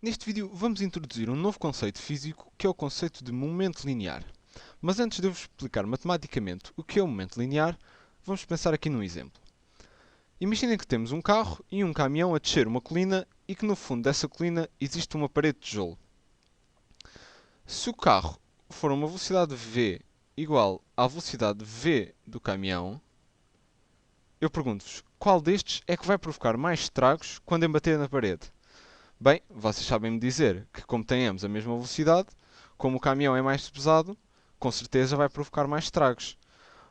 Neste vídeo vamos introduzir um novo conceito físico que é o conceito de momento linear. Mas antes de eu vos explicar matematicamente o que é o momento linear, vamos pensar aqui num exemplo. Imaginem que temos um carro e um caminhão a descer uma colina e que no fundo dessa colina existe uma parede de tijolo. Se o carro for a uma velocidade v igual à velocidade v do caminhão, eu pergunto-vos, qual destes é que vai provocar mais estragos quando embater na parede? Bem, vocês sabem me dizer que como têm ambos a mesma velocidade, como o caminhão é mais pesado, com certeza vai provocar mais estragos.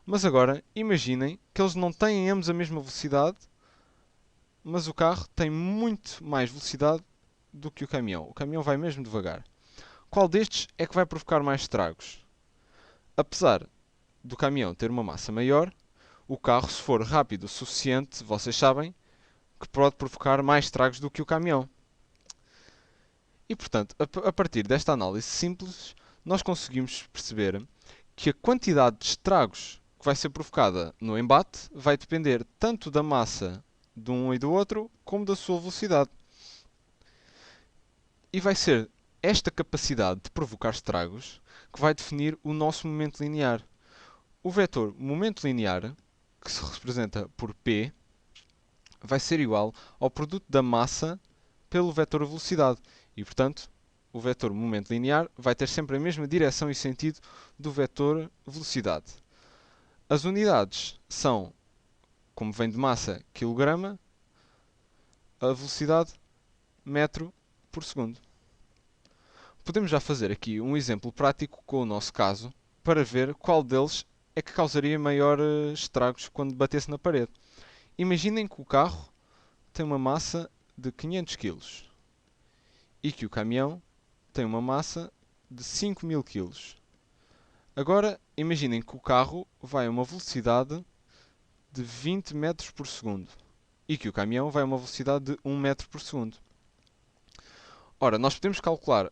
Mas agora, imaginem que eles não têm ambos a mesma velocidade, mas o carro tem muito mais velocidade do que o caminhão. O caminhão vai mesmo devagar. Qual destes é que vai provocar mais estragos? Apesar do caminhão ter uma massa maior, o carro, se for rápido o suficiente, vocês sabem, que pode provocar mais estragos do que o caminhão. E, portanto, a partir desta análise simples, nós conseguimos perceber que a quantidade de estragos que vai ser provocada no embate vai depender tanto da massa de um e do outro, como da sua velocidade. E vai ser esta capacidade de provocar estragos que vai definir o nosso momento linear. O vetor momento linear, que se representa por P, vai ser igual ao produto da massa pelo vetor velocidade. E, portanto, o vetor momento linear vai ter sempre a mesma direção e sentido do vetor velocidade. As unidades são, como vem de massa, quilograma, a velocidade, metro por segundo. Podemos já fazer aqui um exemplo prático com o nosso caso, para ver qual deles é que causaria maior estragos quando batesse na parede. Imaginem que o carro tem uma massa de 500 kg e que o caminhão tem uma massa de 5.000 kg. Agora, imaginem que o carro vai a uma velocidade de 20 metros por segundo e que o caminhão vai a uma velocidade de 1 metro por segundo. Ora, nós podemos calcular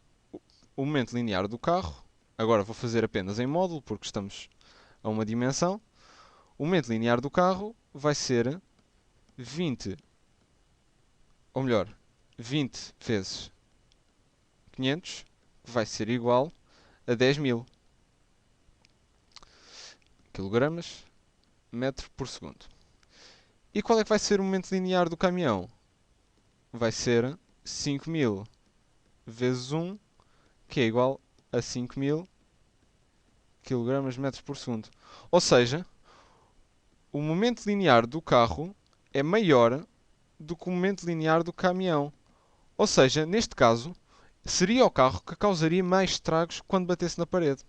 o momento linear do carro. Agora vou fazer apenas em módulo, porque estamos a uma dimensão. O momento linear do carro vai ser 20, ou melhor, 20 vezes 500, que vai ser igual a 10.000 kg metro por segundo. E qual é que vai ser o momento linear do caminhão? Vai ser 5.000 vezes 1, que é igual a 5.000 kg metro por segundo. Ou seja, o momento linear do carro é maior do que o momento linear do caminhão. Ou seja, neste caso, seria o carro que causaria mais estragos quando batesse na parede.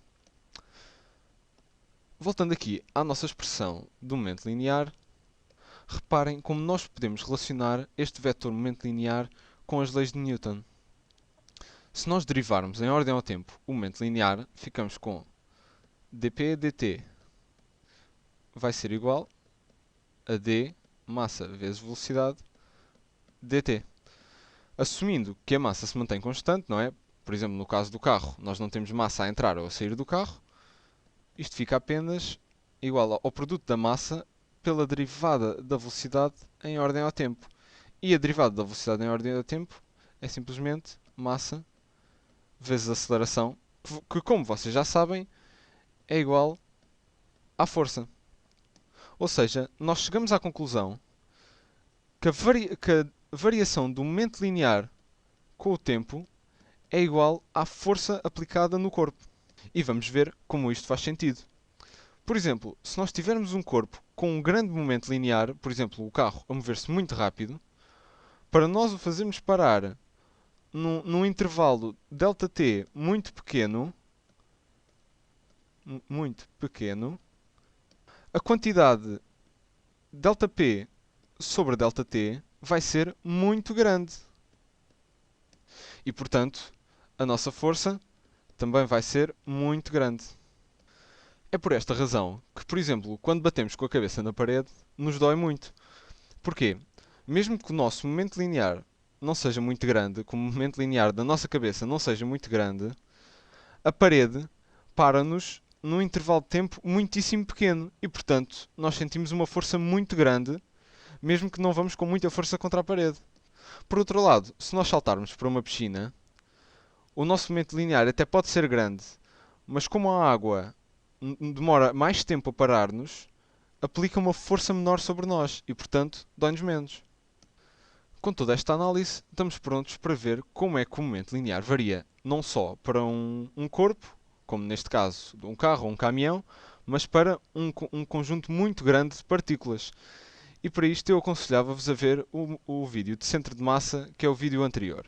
Voltando aqui à nossa expressão do momento linear, reparem como nós podemos relacionar este vetor momento linear com as leis de Newton. Se nós derivarmos em ordem ao tempo o momento linear, ficamos com dp dt vai ser igual a d, massa vezes velocidade, dt. Assumindo que a massa se mantém constante, não é? Por exemplo, no caso do carro, nós não temos massa a entrar ou a sair do carro, isto fica apenas igual ao produto da massa pela derivada da velocidade em ordem ao tempo. E a derivada da velocidade em ordem ao tempo é simplesmente massa vezes aceleração, que como vocês já sabem, é igual à força. Ou seja, nós chegamos à conclusão que a variação do momento linear com o tempo é igual à força aplicada no corpo. E vamos ver como isto faz sentido. Por exemplo, se nós tivermos um corpo com um grande momento linear, por exemplo, o carro a mover-se muito rápido, para nós o fazermos parar num intervalo ΔT muito pequeno, a quantidade ΔP sobre ΔT vai ser muito grande. E, portanto, a nossa força também vai ser muito grande. É por esta razão que, por exemplo, quando batemos com a cabeça na parede, nos dói muito. Porquê? Mesmo que o nosso momento linear não seja muito grande, que o momento linear da nossa cabeça não seja muito grande, a parede para-nos num intervalo de tempo muitíssimo pequeno e, portanto, nós sentimos uma força muito grande, mesmo que não vamos com muita força contra a parede. Por outro lado, se nós saltarmos para uma piscina, o nosso momento linear até pode ser grande, mas como a água demora mais tempo a parar-nos, aplica uma força menor sobre nós e, portanto, dói-nos menos. Com toda esta análise, estamos prontos para ver como é que o momento linear varia não só para um corpo, como neste caso um carro ou um caminhão, mas para um conjunto muito grande de partículas. E para isto eu aconselhava-vos a ver o vídeo de centro de massa, que é o vídeo anterior.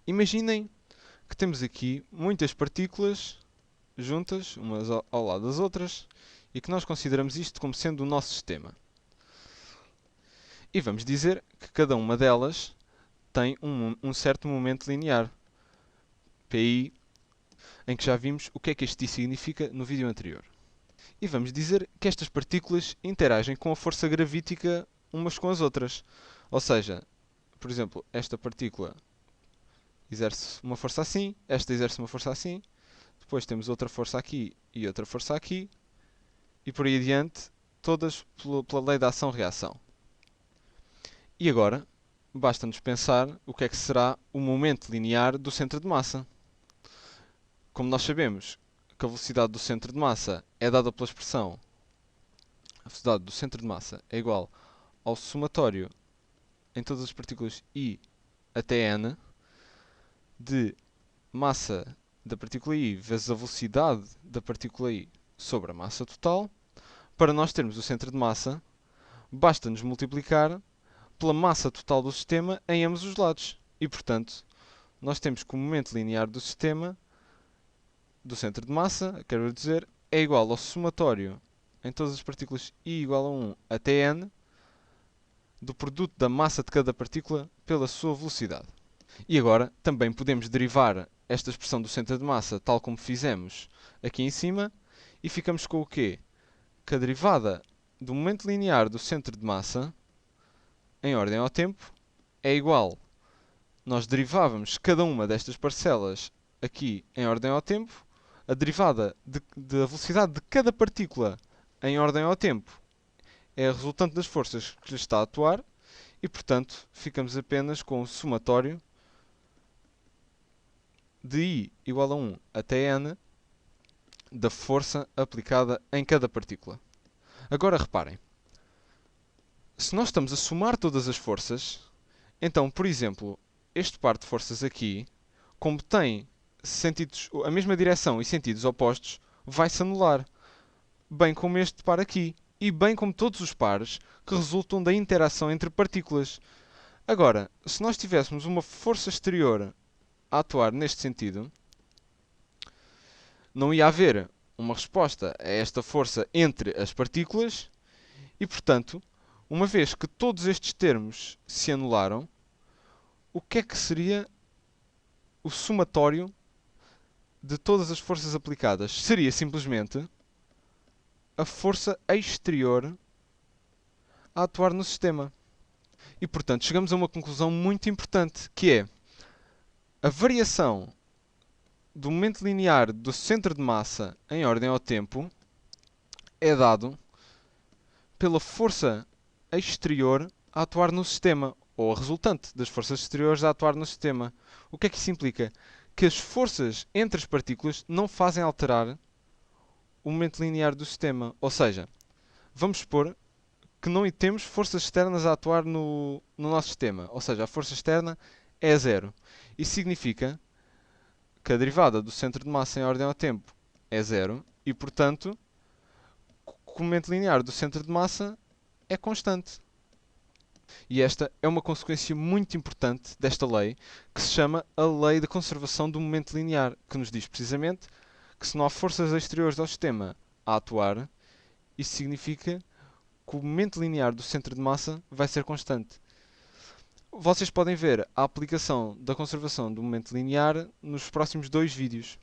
Imaginem que temos aqui muitas partículas juntas, umas ao lado das outras, e que nós consideramos isto como sendo o nosso sistema. E vamos dizer que cada uma delas tem um certo momento linear, PI, em que já vimos o que é que este significa no vídeo anterior. E vamos dizer que estas partículas interagem com a força gravítica umas com as outras. Ou seja, por exemplo, esta partícula exerce uma força assim, esta exerce uma força assim, depois temos outra força aqui e outra força aqui, e por aí adiante, todas pela lei da ação-reação. E agora, basta-nos pensar o que é que será o momento linear do centro de massa. Como nós sabemos que a velocidade do centro de massa é dada pela expressão a velocidade do centro de massa é igual ao somatório em todas as partículas I até N de massa da partícula I vezes a velocidade da partícula I sobre a massa total. Para nós termos o centro de massa, basta-nos multiplicar pela massa total do sistema em ambos os lados. E, portanto, nós temos que o momento linear do sistema, do centro de massa, quero dizer, é igual ao somatório em todas as partículas I igual a 1 até N do produto da massa de cada partícula pela sua velocidade. E agora também podemos derivar esta expressão do centro de massa tal como fizemos aqui em cima e ficamos com o quê? Que a derivada do momento linear do centro de massa em ordem ao tempo é igual. Nós derivávamos cada uma destas parcelas aqui em ordem ao tempo, a derivada da velocidade de cada partícula em ordem ao tempo é a resultante das forças que lhe está a atuar e, portanto, ficamos apenas com o somatório de I igual a 1 até N da força aplicada em cada partícula. Agora reparem, se nós estamos a somar todas as forças, então, por exemplo, este par de forças aqui, como tem a mesma direção e sentidos opostos, vai-se anular, bem como este par aqui, e bem como todos os pares que resultam da interação entre partículas. Agora, se nós tivéssemos uma força exterior a atuar neste sentido, não ia haver uma resposta a esta força entre as partículas e, portanto, uma vez que todos estes termos se anularam, o que é que seria o somatório de todas as forças aplicadas? Seria simplesmente a força exterior a atuar no sistema. E, portanto, chegamos a uma conclusão muito importante, que é a variação do momento linear do centro de massa em ordem ao tempo é dado pela força exterior a atuar no sistema, ou a resultante das forças exteriores a atuar no sistema. O que é que isso implica? Que as forças entre as partículas não fazem alterar o momento linear do sistema. Ou seja, vamos supor que não temos forças externas a atuar no nosso sistema. Ou seja, a força externa é zero. Isso significa que a derivada do centro de massa em ordem ao tempo é zero e, portanto, o momento linear do centro de massa é constante. E esta é uma consequência muito importante desta lei, que se chama a Lei da Conservação do Momento Linear, que nos diz precisamente que se não há forças exteriores ao sistema a atuar, isso significa que o momento linear do centro de massa vai ser constante. Vocês podem ver a aplicação da conservação do momento linear nos próximos 2 vídeos.